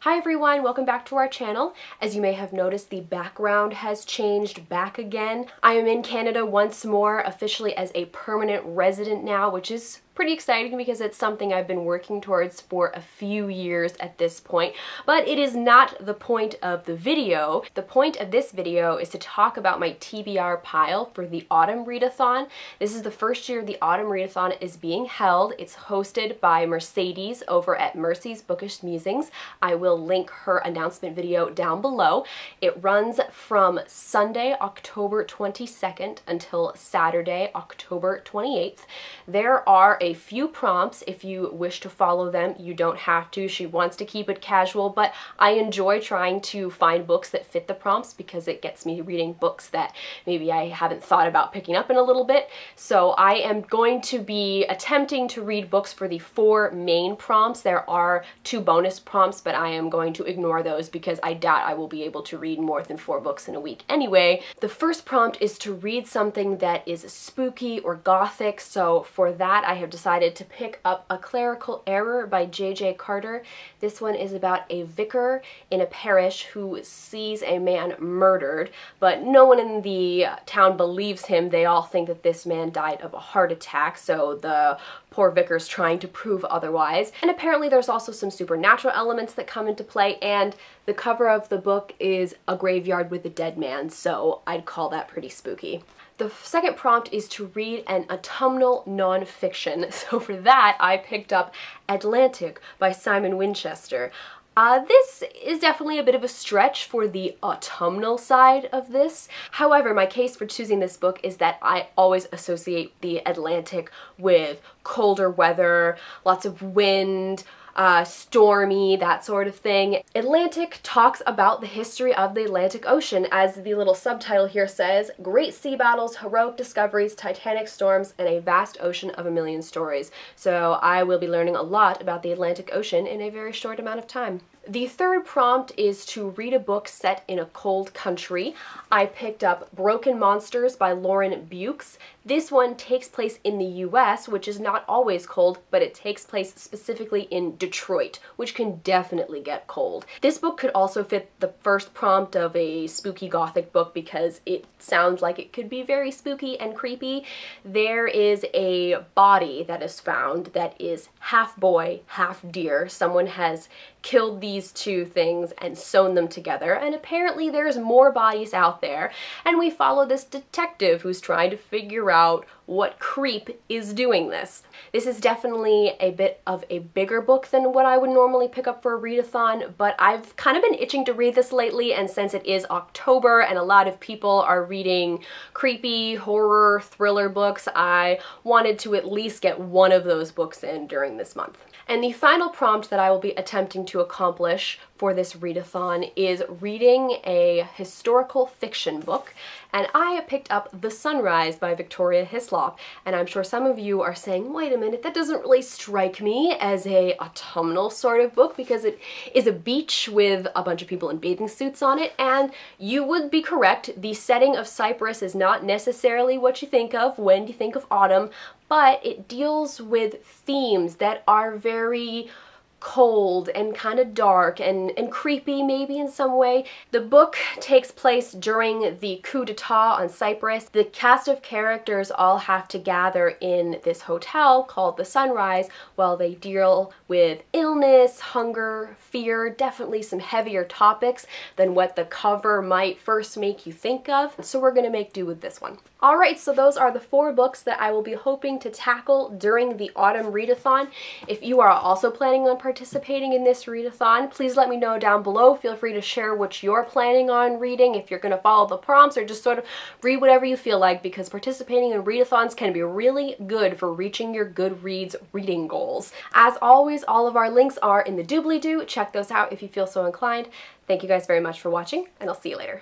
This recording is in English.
Hi everyone, welcome back to our channel. As you may have noticed, the background has changed back again. I am in Canada once more, officially as a permanent resident now, which is pretty exciting because it's something I've been working towards for a few years at this point, but it is not the point of the video. The point of this video is to talk about my TBR pile for the Autumn Readathon. This is the first year the Autumn Readathon is being held. It's hosted by Mercedes over at Mercy's Bookish Musings. I will link her announcement video down below. It runs from Sunday, October 22nd until Saturday, October 28th. There are a few prompts. If you wish to follow them, you don't have to. She wants to keep it casual, but I enjoy trying to find books that fit the prompts because it gets me reading books that maybe I haven't thought about picking up in a little bit. So I am going to be attempting to read books for the 4 main prompts. There are 2 bonus prompts, but I am going to ignore those because I doubt I will be able to read more than 4 books in a week anyway. The first prompt is to read something that is spooky or gothic, so for that I have decided to pick up A Clerical Error by J.J. Carter. This one is about a vicar in a parish who sees a man murdered, but no one in the town believes him. They all think that this man died of a heart attack, so the poor vicar's trying to prove otherwise. And apparently there's also some supernatural elements that come into play, and the cover of the book is a graveyard with a dead man, so I'd call that pretty spooky. The second prompt is to read an autumnal nonfiction, so for that I picked up Atlantic by Simon Winchester. This is definitely a bit of a stretch for the autumnal side of this. However, my case for choosing this book is that I always associate the Atlantic with colder weather, lots of wind, stormy, that sort of thing. Atlantic talks about the history of the Atlantic Ocean, as the little subtitle here says, great sea battles, heroic discoveries, titanic storms, and a vast ocean of a million stories. So I will be learning a lot about the Atlantic Ocean in a very short amount of time. The third prompt is to read a book set in a cold country. I picked up Broken Monsters by Lauren Bukes. This one takes place in the US, which is not always cold, but it takes place specifically in Detroit, which can definitely get cold. This book could also fit the first prompt of a spooky gothic book because it sounds like it could be very spooky and creepy. There is a body that is found that is half boy, half deer. Someone has killed these 2 things and sewn them together, and apparently there's more bodies out there, and we follow this detective who's trying to figure out what creep is doing this. This is definitely a bit of a bigger book than what I would normally pick up for a readathon, but I've kind of been itching to read this lately, and since it is October and a lot of people are reading creepy horror thriller books, I wanted to at least get one of those books in during this month. And the final prompt that I will be attempting to accomplish for this readathon is reading a historical fiction book, and I picked up The Sunrise by Victoria Hislop, and I'm sure some of you are saying, wait a minute, that doesn't really strike me as a autumnal sort of book because it is a beach with a bunch of people in bathing suits on it, and you would be correct. The setting of Cyprus is not necessarily what you think of when you think of autumn, but it deals with themes that are very cold and kind of dark and creepy maybe in some way. The book takes place during the coup d'etat on Cyprus. The cast of characters all have to gather in this hotel called the Sunrise while they deal with illness, hunger, fear, definitely some heavier topics than what the cover might first make you think of. So we're gonna make do with this one. Alright, so those are the 4 books that I will be hoping to tackle during the Autumn Readathon. If you are also planning on participating in this readathon, please let me know down below. Feel free to share what you're planning on reading, if you're going to follow the prompts or just sort of read whatever you feel like, because participating in readathons can be really good for reaching your Goodreads reading goals. As always, all of our links are in the doobly-doo. Check those out if you feel so inclined. Thank you guys very much for watching, and I'll see you later.